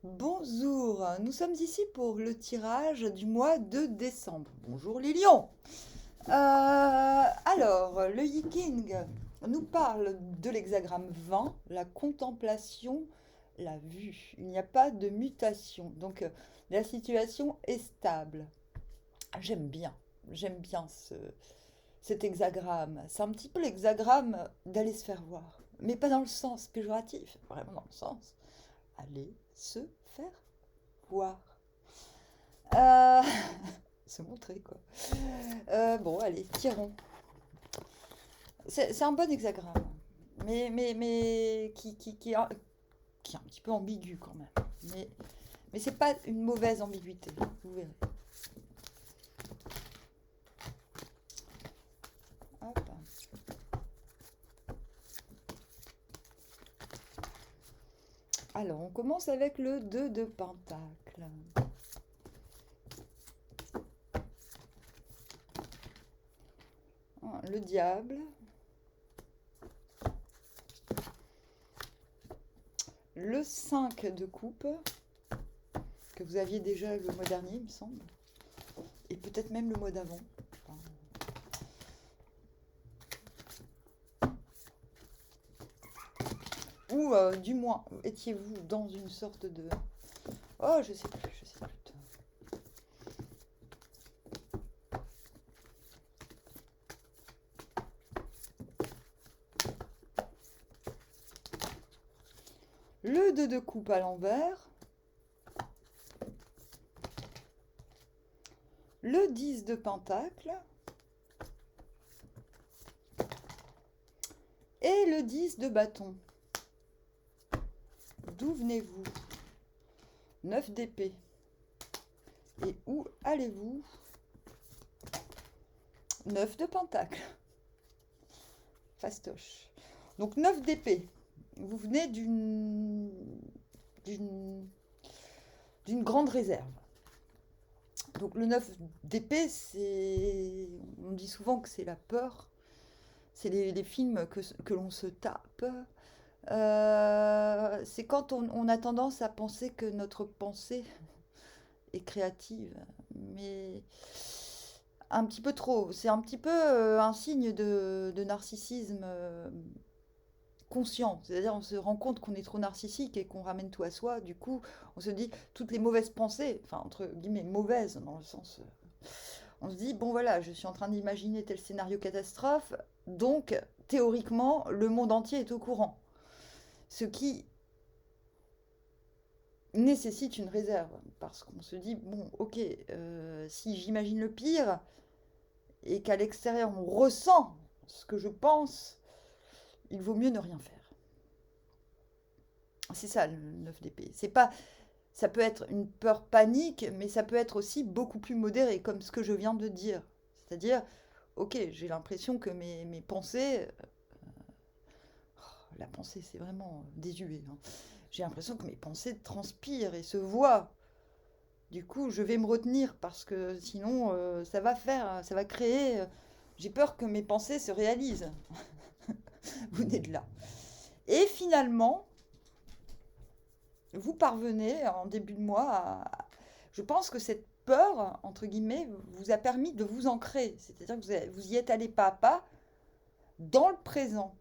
Bonjour, nous sommes ici pour le tirage du mois de décembre. Bonjour les lions. Alors, le Yiking nous parle de l'hexagramme 20, la contemplation, la vue. Il n'y a pas de mutation, donc la situation est stable. J'aime bien, j'aime bien cet hexagramme. C'est un petit peu l'hexagramme d'aller se faire voir, mais pas dans le sens péjoratif, vraiment dans le sens aller se faire voir. Euh, Se montrer, quoi. Bon, allez, tirons. C'est un bon hexagramme, mais qui est un petit peu ambigu quand même. Mais c'est pas une mauvaise ambiguïté, vous verrez. Hop. Alors, on commence avec le 2 de Pentacle. Le diable. Le 5 de coupe, que vous aviez déjà le mois dernier, il me semble. Et peut-être même le mois d'avant. Enfin, ou du moins, étiez-vous dans une sorte de... Oh, je sais plus, je sais plus. Le 2 de coupe à l'envers. Le 10 de pentacle. Et le 10 de bâton. D'où venez-vous? 9 d'épée. Et où allez-vous? 9 de pentacle. Fastoche. Donc 9 d'épée. Vous venez d'une grande réserve. Donc le 9 d'épée, c'est... On dit souvent que c'est la peur. C'est les films que l'on se tape. C'est quand on a tendance à penser que notre pensée est créative. Mais un petit peu trop. C'est un petit peu un signe de narcissisme conscient. C'est-à-dire on se rend compte qu'on est trop narcissique et qu'on ramène tout à soi. Du coup, on se dit toutes les mauvaises pensées, enfin entre guillemets mauvaises dans le sens... on se dit, bon voilà, je suis en train d'imaginer tel scénario catastrophe, donc théoriquement, le monde entier est au courant. Ce qui nécessite une réserve, parce qu'on se dit, bon, ok, si j'imagine le pire, et qu'à l'extérieur on ressent ce que je pense, il vaut mieux ne rien faire. C'est ça le 9 d'épée. C'est pas, ça peut être une peur panique, mais ça peut être aussi beaucoup plus modéré, comme ce que je viens de dire. C'est-à-dire, ok, j'ai l'impression que mes pensées, la pensée c'est vraiment désuet, hein. J'ai l'impression que mes pensées transpirent et se voient. Du coup, je vais me retenir parce que sinon, ça va créer. J'ai peur que mes pensées se réalisent. Vous venez de là. Et finalement, vous parvenez en début de mois à... Je pense que cette peur, entre guillemets, vous a permis de vous ancrer. C'est-à-dire que vous y êtes allé pas à pas dans le présent.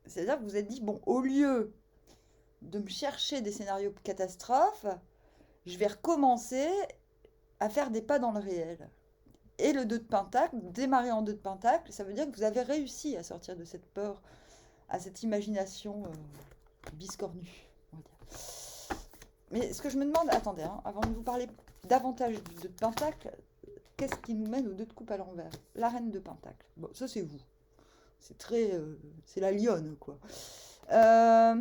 C'est-à-dire que vous vous êtes dit, bon, au lieu de me chercher des scénarios catastrophes, je vais recommencer à faire des pas dans le réel. Et le 2 de pentacle, démarrer en 2 de pentacle, ça veut dire que vous avez réussi à sortir de cette peur, à cette imagination biscornue, on va dire. Mais ce que je me demande, attendez, hein, avant de vous parler davantage du 2 de pentacle, qu'est-ce qui nous mène au 2 de coupe à l'envers? La reine de pentacle. Bon, ça c'est vous. C'est très... c'est la lionne, quoi. Euh,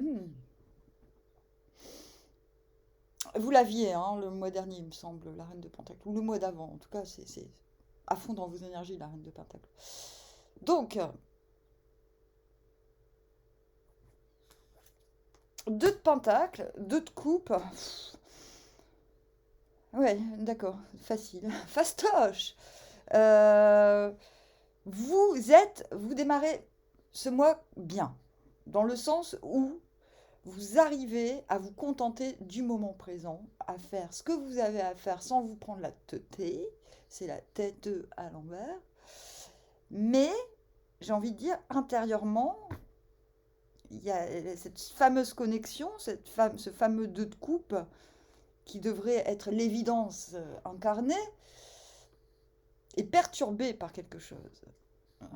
Vous l'aviez, hein, le mois dernier, il me semble, la reine de pentacle. Ou le mois d'avant, en tout cas, c'est à fond dans vos énergies, la reine de pentacle. Donc, 2 de pentacle, 2 de coupe. Ouais, d'accord, facile. Fastoche. Euh, Vous démarrez ce mois bien, dans le sens où vous arrivez à vous contenter du moment présent, à faire ce que vous avez à faire sans vous prendre la tête, c'est la tête à l'envers. Mais, j'ai envie de dire, intérieurement, il y a cette fameuse connexion, ce fameux deux de coupe qui devrait être l'évidence incarnée, est perturbé par quelque chose.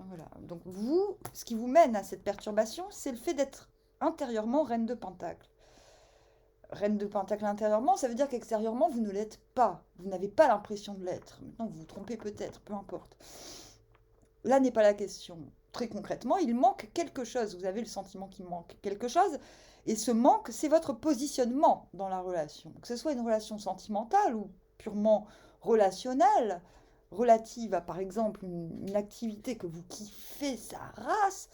Voilà. Donc vous, ce qui vous mène à cette perturbation, c'est le fait d'être intérieurement reine de Pentacle. Reine de Pentacle intérieurement, ça veut dire qu'extérieurement, vous ne l'êtes pas. Vous n'avez pas l'impression de l'être. Maintenant, vous vous trompez peut-être, peu importe. Là n'est pas la question. Très concrètement, il manque quelque chose. Vous avez le sentiment qu'il manque quelque chose. Et ce manque, c'est votre positionnement dans la relation. Que ce soit une relation sentimentale ou purement relationnelle, relative à, par exemple, une activité que vous kiffez sa race,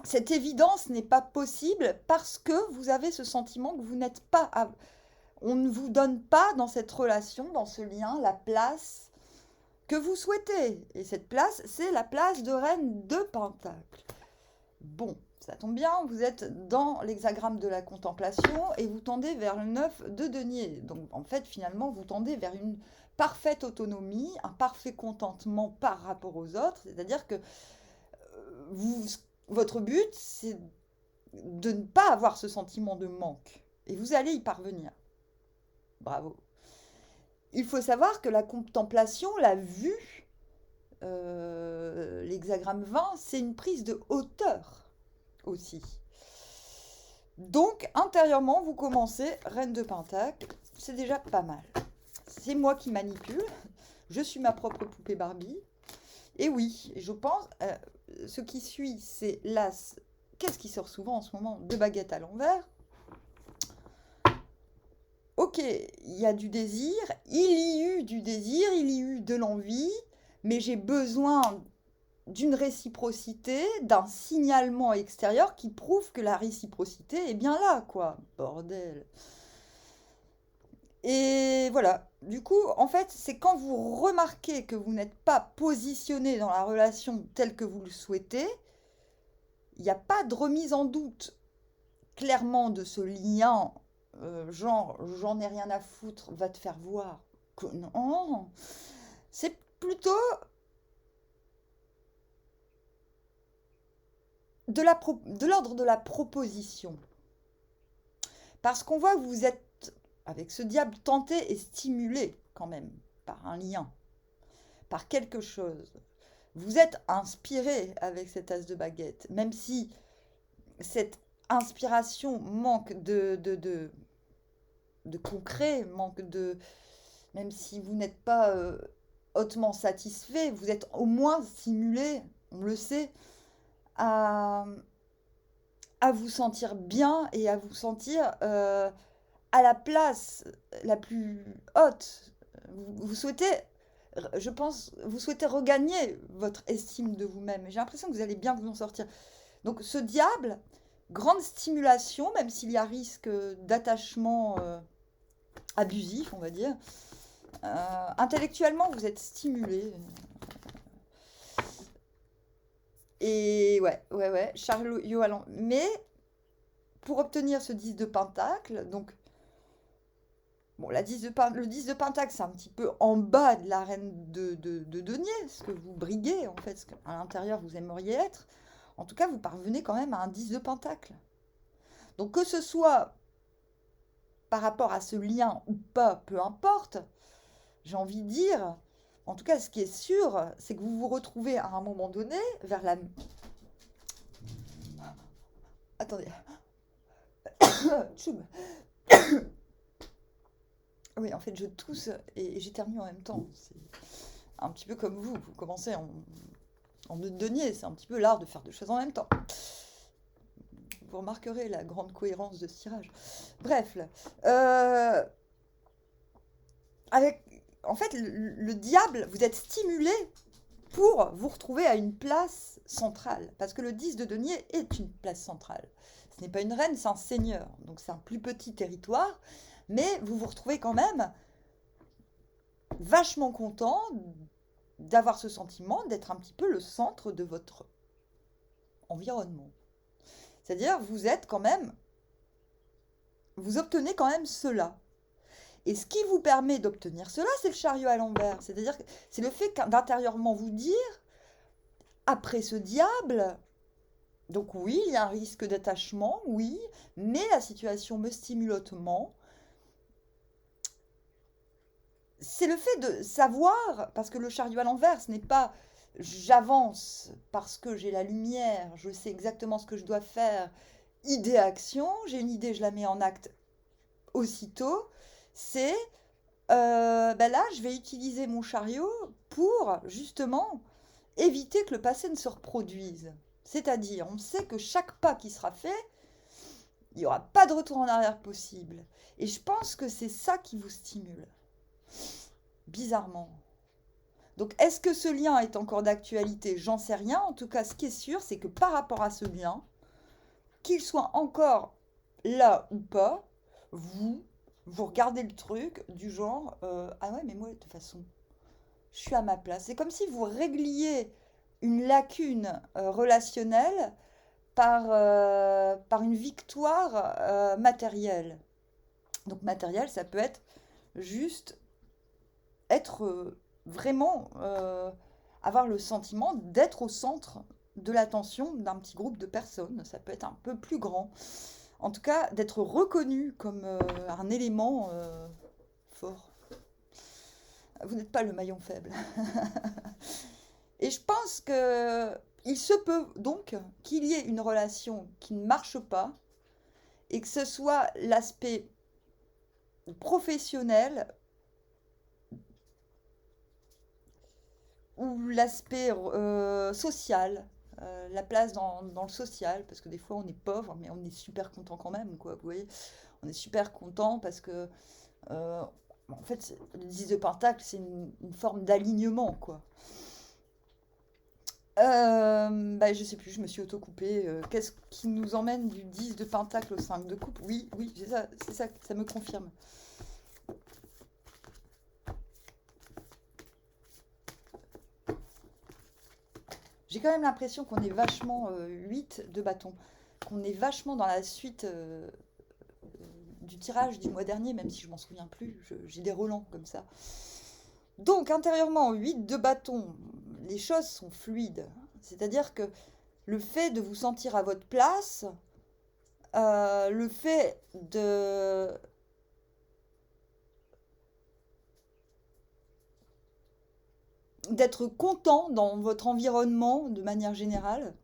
cette évidence n'est pas possible parce que vous avez ce sentiment que vous n'êtes pas... On ne vous donne pas dans cette relation, dans ce lien, la place que vous souhaitez. Et cette place, c'est la place de reine de Pentacle. Bon, ça tombe bien, vous êtes dans l'hexagramme de la contemplation et vous tendez vers le 9 de denier. Donc en fait, finalement, vous tendez vers une parfaite autonomie, un parfait contentement par rapport aux autres. C'est-à-dire que votre but, c'est de ne pas avoir ce sentiment de manque. Et vous allez y parvenir. Bravo. Il faut savoir que la contemplation, la vue, l'hexagramme 20, c'est une prise de hauteur aussi. Donc, intérieurement, vous commencez reine de Pentacle. C'est déjà pas mal. C'est moi qui manipule. Je suis ma propre poupée Barbie. Et oui, je pense, ce qui suit, c'est l'as. Qu'est-ce qui sort souvent en ce moment? Deux baguettes à l'envers. Ok, il y a du désir, il y eut du désir, il y eut de l'envie, mais j'ai besoin d'une réciprocité, d'un signalement extérieur qui prouve que la réciprocité est bien là, quoi. Bordel. Et voilà, du coup, en fait, c'est quand vous remarquez que vous n'êtes pas positionné dans la relation telle que vous le souhaitez, il n'y a pas de remise en doute clairement de ce lien, genre j'en ai rien à foutre, va te faire voir. Que non, c'est plutôt de l'ordre de la proposition. Parce qu'on voit que vous êtes, avec ce diable, tenté et stimulé quand même par un lien, par quelque chose. Vous êtes inspiré avec cet as de baguette, même si cette inspiration manque de concret, manque de... Même si vous n'êtes pas hautement satisfait, vous êtes au moins stimulé, on le sait, à, à vous sentir bien et à vous sentir à la place la plus haute. Vous souhaitez, je pense, vous souhaitez regagner votre estime de vous-même. J'ai l'impression que vous allez bien vous en sortir. Donc ce diable, grande stimulation, même s'il y a risque d'attachement abusif, on va dire. Intellectuellement, vous êtes stimulé. Et ouais, Charles Yoalan. Mais pour obtenir ce 10 de Pentacle, donc, bon, le 10 de Pentacle, c'est un petit peu en bas de la reine de denier, ce que vous briguez, en fait, ce qu'à l'intérieur vous aimeriez être. En tout cas, vous parvenez quand même à un 10 de Pentacle. Donc, que ce soit par rapport à ce lien ou pas, peu importe, j'ai envie de dire, en tout cas, ce qui est sûr, c'est que vous vous retrouvez à un moment donné vers la... Attendez. Tchoum. Oui, en fait, je tousse et j'éternue en même temps. C'est un petit peu comme vous commencez en denier, c'est un petit peu l'art de faire deux choses en même temps. Vous remarquerez la grande cohérence de ce tirage. Bref, en fait, le diable, vous êtes stimulé pour vous retrouver à une place centrale. Parce que le 10 de denier est une place centrale. Ce n'est pas une reine, c'est un seigneur. Donc c'est un plus petit territoire. Mais vous vous retrouvez quand même vachement content d'avoir ce sentiment d'être un petit peu le centre de votre environnement. C'est-à-dire, vous obtenez quand même cela. Et ce qui vous permet d'obtenir cela, c'est le chariot à l'envers. C'est-à-dire que c'est le fait d'intérieurement vous dire, après ce diable, donc oui, il y a un risque d'attachement, oui, mais la situation me stimule hautement. C'est le fait de savoir, parce que le chariot à l'envers, ce n'est pas j'avance parce que j'ai la lumière, je sais exactement ce que je dois faire, idée-action, j'ai une idée, je la mets en acte aussitôt. C'est ben là, je vais utiliser mon chariot pour justement éviter que le passé ne se reproduise. C'est-à-dire, on sait que chaque pas qui sera fait, il n'y aura pas de retour en arrière possible. Et je pense que c'est ça qui vous stimule, bizarrement. Donc, est-ce que ce lien est encore d'actualité? J'en sais rien. En tout cas, ce qui est sûr, c'est que par rapport à ce lien, qu'il soit encore là ou pas, vous regardez le truc du genre ah ouais, mais moi, de toute façon, je suis à ma place. C'est comme si vous régliez une lacune relationnelle par une victoire matérielle. Donc matériel, ça peut être juste être vraiment avoir le sentiment d'être au centre de l'attention d'un petit groupe de personnes. Ça peut être un peu plus grand. En tout cas, d'être reconnu comme un élément fort. Vous n'êtes pas le maillon faible. Et je pense que il se peut donc qu'il y ait une relation qui ne marche pas et que ce soit l'aspect professionnel ou l'aspect social, la place dans le social, parce que des fois on est pauvre, mais on est super content quand même, quoi. Vous voyez, on est super content parce que, euh, en fait, le 10 de Pentacle, c'est une forme d'alignement, quoi. Bah, je sais plus, je me suis auto-coupée. Qu'est-ce qui nous emmène du 10 de Pentacle au 5 de coupe? Oui, oui, c'est ça, ça me confirme. J'ai quand même l'impression qu'on est vachement 8 de bâton, qu'on est vachement dans la suite du tirage du mois dernier, même si je m'en souviens plus, j'ai des relents comme ça. Donc intérieurement, 8 de bâton, les choses sont fluides. C'est-à-dire que le fait de vous sentir à votre place, le fait d'être content dans votre environnement de manière générale,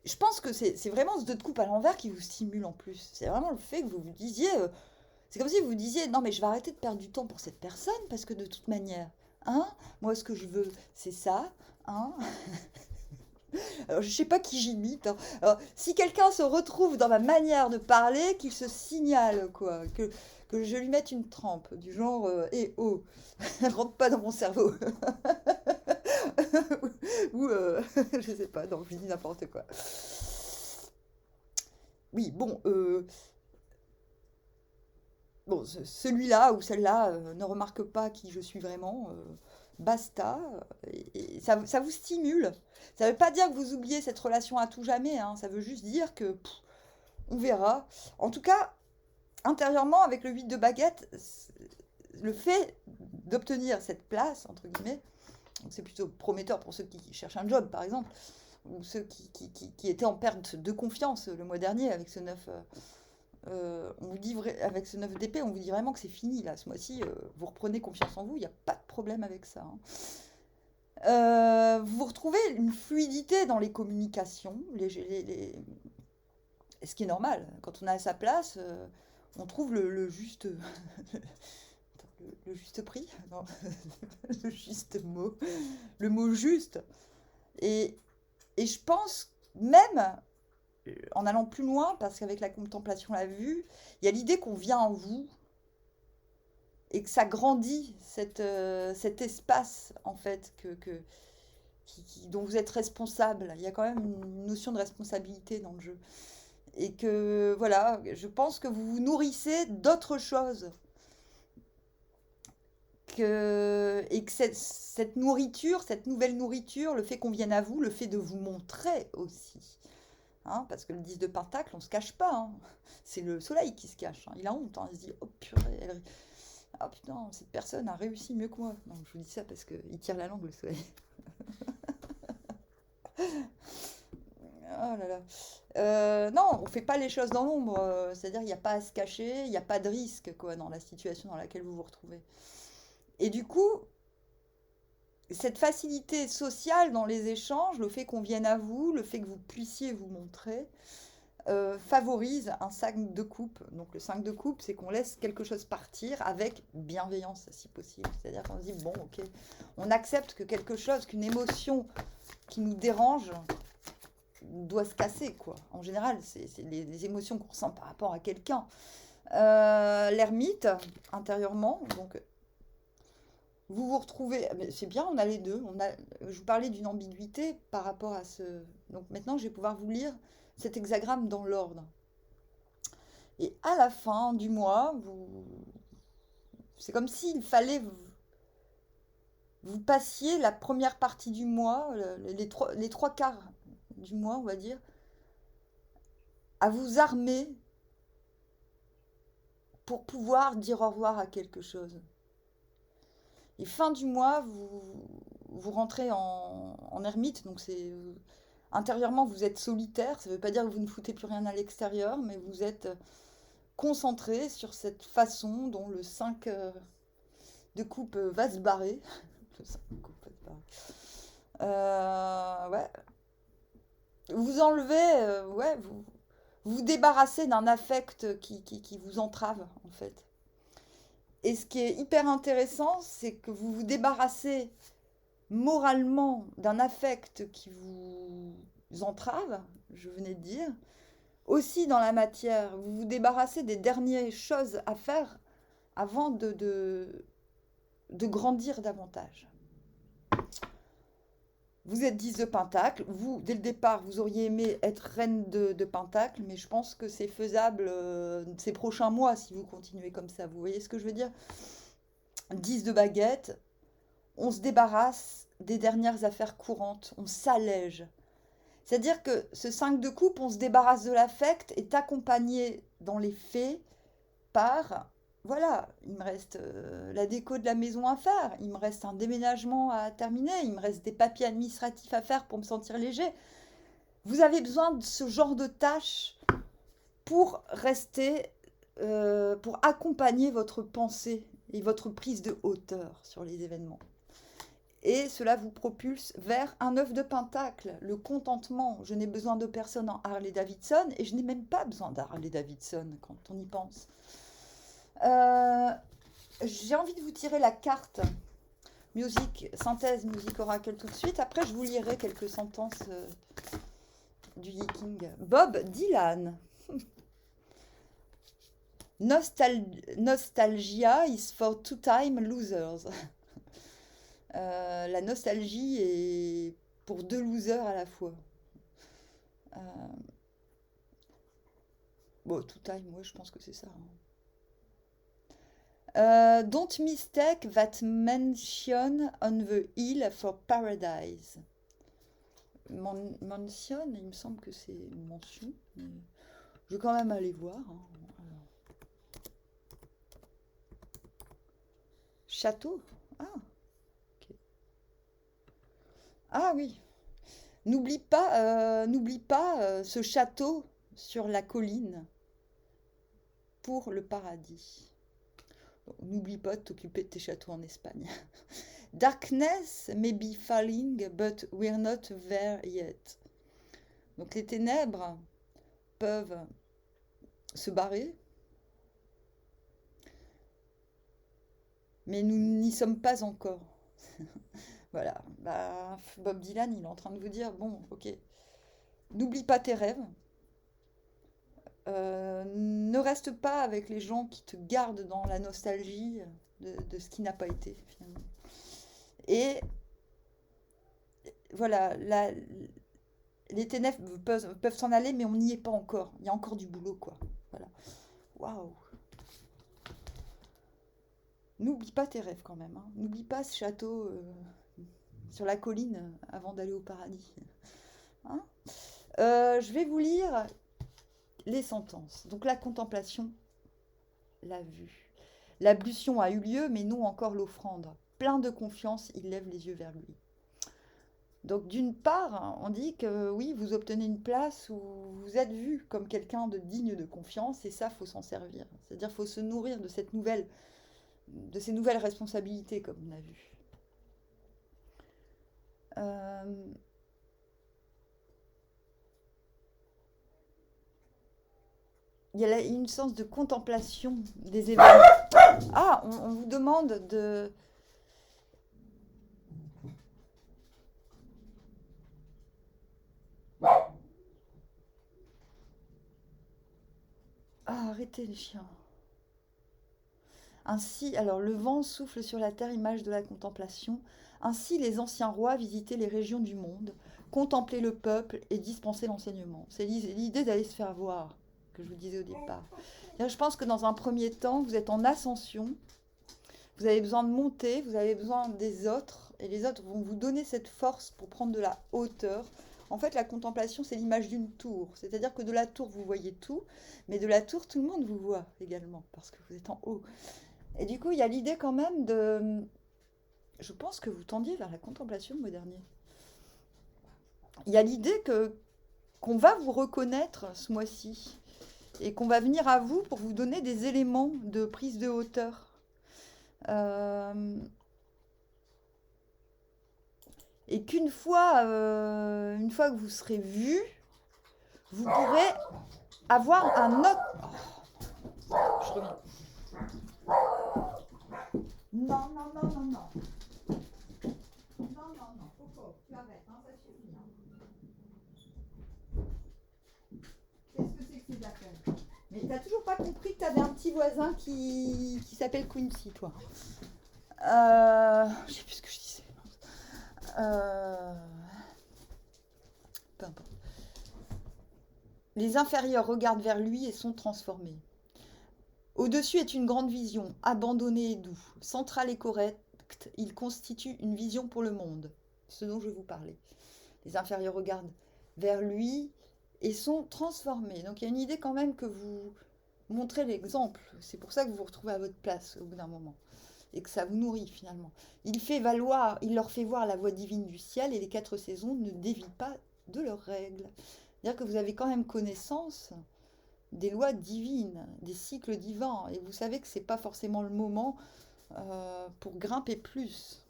je pense que c'est vraiment ce deux de coupe à l'envers qui vous stimule en plus. C'est vraiment le fait que vous vous disiez, c'est comme si vous vous disiez, non mais je vais arrêter de perdre du temps pour cette personne parce que de toute manière, hein, moi ce que je veux, c'est ça, hein. Alors, je sais pas qui j'imite, hein. Alors, si quelqu'un se retrouve dans ma manière de parler, qu'il se signale, quoi, que je lui mette une trempe, du genre, eh oh, rentre pas dans mon cerveau. Ou, je sais pas, non, je dis n'importe quoi. Oui, bon, bon, celui-là ou celle-là ne remarque pas qui je suis vraiment. Basta. Et ça vous stimule. Ça ne veut pas dire que vous oubliez cette relation à tout jamais, hein. Ça veut juste dire que on verra. En tout cas, intérieurement, avec le 8 de baguette, le fait d'obtenir cette place, entre guillemets, c'est plutôt prometteur pour ceux qui cherchent un job, par exemple, ou ceux qui étaient en perte de confiance le mois dernier avec ce 9. On vous dit avec ce 9 d'épée, on vous dit vraiment que c'est fini là, ce mois-ci, vous reprenez confiance en vous, il n'y a pas de problème avec ça, hein. Vous retrouvez une fluidité dans les communications, ce qui est normal. Quand on est à sa place, on trouve le juste, le juste prix, non, le juste mot, le mot juste. Et, et je pense même en allant plus loin, parce qu'avec la contemplation, la vue, il y a l'idée qu'on vient en vous et que ça grandit cet espace, en fait, dont vous êtes responsable. Il y a quand même une notion de responsabilité dans le jeu. Et que, voilà, je pense que vous vous nourrissez d'autres choses. Et que cette nourriture, cette nouvelle nourriture, le fait qu'on vienne à vous, le fait de vous montrer aussi, hein, parce que le 10 de Pentacle, on ne se cache pas, hein. C'est le soleil qui se cache, hein. Il a honte, hein. Il se dit, oh purée, ah putain, cette personne a réussi mieux que moi. Non, je vous dis ça parce qu'il tire la langue, le soleil. Oh là là. Non, on fait pas les choses dans l'ombre. C'est-à-dire, il n'y a pas à se cacher, il n'y a pas de risque, quoi, dans la situation dans laquelle vous vous retrouvez. Et du coup, cette facilité sociale dans les échanges, le fait qu'on vienne à vous, le fait que vous puissiez vous montrer, favorise un 5 de coupe. Donc le 5 de coupe, c'est qu'on laisse quelque chose partir avec bienveillance, si possible. C'est-à-dire qu'on se dit, bon, ok, on accepte que quelque chose, qu'une émotion qui nous dérange doit se casser, quoi. En général, c'est les émotions qu'on ressent par rapport à quelqu'un. L'ermite, intérieurement, donc vous vous retrouvez, c'est bien, on a les deux. Je vous parlais d'une ambiguïté par rapport à ce. Donc maintenant, je vais pouvoir vous lire cet hexagramme dans l'ordre. Et à la fin du mois, c'est comme s'il fallait vous passiez la première partie du mois, les trois quarts du mois, on va dire, à vous armer pour pouvoir dire au revoir à quelque chose. Et fin du mois, vous rentrez en ermite, donc intérieurement vous êtes solitaire, ça ne veut pas dire que vous ne foutez plus rien à l'extérieur, mais vous êtes concentré sur cette façon dont le 5 de coupe va se barrer. Le 5 de coupe va se barrer. Ouais. Vous enlevez, ouais, vous débarrassez d'un affect qui vous entrave, en fait. Et ce qui est hyper intéressant, c'est que vous vous débarrassez moralement d'un affect qui vous entrave, je venais de dire. Aussi dans la matière, vous vous débarrassez des dernières choses à faire avant de grandir davantage. Vous êtes 10 de Pentacle. Vous, dès le départ, vous auriez aimé être reine de Pentacle, mais je pense que c'est faisable ces prochains mois si vous continuez comme ça. Vous voyez ce que je veux dire? 10 de Baguette. On se débarrasse des dernières affaires courantes. On s'allège. C'est-à-dire que ce 5 de coupe, on se débarrasse de l'affect, est accompagné dans les faits par, voilà, il me reste la déco de la maison à faire, il me reste un déménagement à terminer, il me reste des papiers administratifs à faire pour me sentir léger. Vous avez besoin de ce genre de tâches pour rester, pour accompagner votre pensée et votre prise de hauteur sur les événements. Et cela vous propulse vers un 9 de Pentacle, le contentement. Je n'ai besoin de personne en Harley-Davidson et je n'ai même pas besoin d'Harley-Davidson quand on y pense. J'ai envie de vous tirer la carte synthèse musique oracle tout de suite. Après, je vous lirai quelques sentences du Yiking. Bob Dylan. Nostalgia is for two-time losers. La nostalgie est pour deux losers à la fois. Bon, two-time, moi je pense que c'est ça. Don't mistake that mention on the hill for paradise. Mention, il me semble que c'est une mention. Mais je vais quand même aller voir. Hein. Château. Ah. Okay. Ah oui. N'oublie pas ce château sur la colline pour le paradis. N'oublie pas de t'occuper de tes châteaux en Espagne. Darkness may be falling, but we're not there yet. Donc les ténèbres peuvent se barrer, mais nous n'y sommes pas encore. Voilà. Bah, Bob Dylan, il est en train de vous dire, bon, ok, n'oublie pas tes rêves. Ne reste pas avec les gens qui te gardent dans la nostalgie de ce qui n'a pas été, finalement. Et voilà, les ténèbres peuvent s'en aller, mais on n'y est pas encore. Il y a encore du boulot, quoi. Voilà. Waouh! N'oublie pas tes rêves, quand même. Hein. N'oublie pas ce château sur la colline avant d'aller au paradis. Hein? Je vais vous lire les sentences. Donc la contemplation, la vue. L'ablution a eu lieu, mais non encore l'offrande. Plein de confiance, il lève les yeux vers lui. Donc d'une part, on dit que oui, vous obtenez une place où vous êtes vu comme quelqu'un de digne de confiance, et ça, faut s'en servir. C'est-à-dire, faut se nourrir de de ces nouvelles responsabilités, comme on a vu. Euh, il y a une sens de contemplation des événements. Ah, on vous demande de... Ah, arrêtez les chiens. Ainsi, alors le vent souffle sur la terre, image de la contemplation. Ainsi, les anciens rois visitaient les régions du monde, contemplaient le peuple et dispensaient l'enseignement. C'est l'idée d'aller se faire voir, que je vous disais au départ. Je pense que dans un premier temps, vous êtes en ascension, vous avez besoin de monter, vous avez besoin des autres, et les autres vont vous donner cette force pour prendre de la hauteur. En fait, la contemplation, c'est l'image d'une tour. C'est-à-dire que de la tour, vous voyez tout, mais de la tour, tout le monde vous voit également, parce que vous êtes en haut. Et du coup, il y a l'idée quand même de... Je pense que vous tendiez vers la contemplation, le mois dernier. Il y a l'idée qu'on va vous reconnaître ce mois-ci et qu'on va venir à vous pour vous donner des éléments de prise de hauteur. Et une fois que vous serez vu, vous pourrez avoir un autre... Oh, je reviens. Non, non, non, non, non. Non, non, non, Coco, tu arrêtes, hein, ça suffit. Hein. Qu'est-ce que c'est que ces affaires? Mais t'as toujours pas compris que t'avais un petit voisin qui s'appelle Quincy, toi. Je sais plus ce que je disais. Peu importe. Les inférieurs regardent vers lui et sont transformés. Au-dessus est une grande vision, abandonnée et doux. Centrale et correcte, il constitue une vision pour le monde, ce dont je vous parlais. Les inférieurs regardent vers lui et sont transformés. Donc il y a une idée quand même que vous montrez l'exemple. C'est pour ça que vous vous retrouvez à votre place au bout d'un moment. Et que ça vous nourrit finalement. Il leur fait voir la voie divine du ciel et les 4 saisons ne dévient pas de leurs règles. C'est-à-dire que vous avez quand même connaissance des lois divines, des cycles divins. Et vous savez que ce n'est pas forcément le moment pour grimper plus.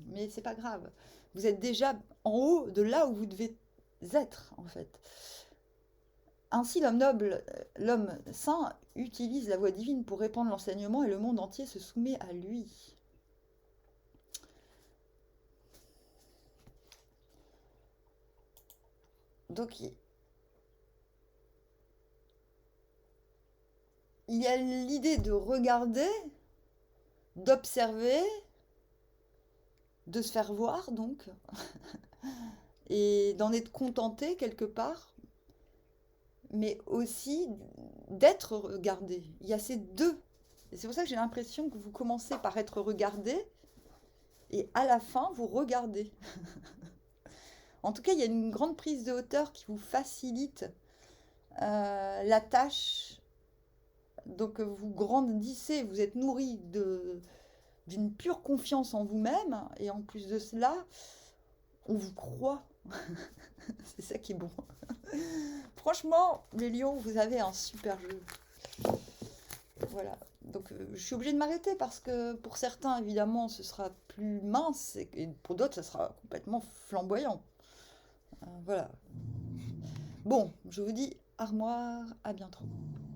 Mais c'est pas grave. Vous êtes déjà en haut de là où vous devez être, en fait. Ainsi, l'homme noble, l'homme saint, utilise la voie divine pour répandre l'enseignement et le monde entier se soumet à lui. Donc, il y a l'idée de regarder, d'observer, de se faire voir, donc, et d'en être contenté quelque part, mais aussi d'être regardé. Il y a ces deux. Et c'est pour ça que j'ai l'impression que vous commencez par être regardé, et à la fin, vous regardez. En tout cas, il y a une grande prise de hauteur qui vous facilite la tâche. Donc vous grandissez, vous êtes nourri d'une pure confiance en vous-même. Et en plus de cela, on vous croit. C'est ça qui est bon. Franchement, les lions, vous avez un super jeu. Voilà. Donc je suis obligée de m'arrêter parce que pour certains, évidemment, ce sera plus mince et pour d'autres, ça sera complètement flamboyant. Voilà. Bon, je vous dis armoire, à bientôt.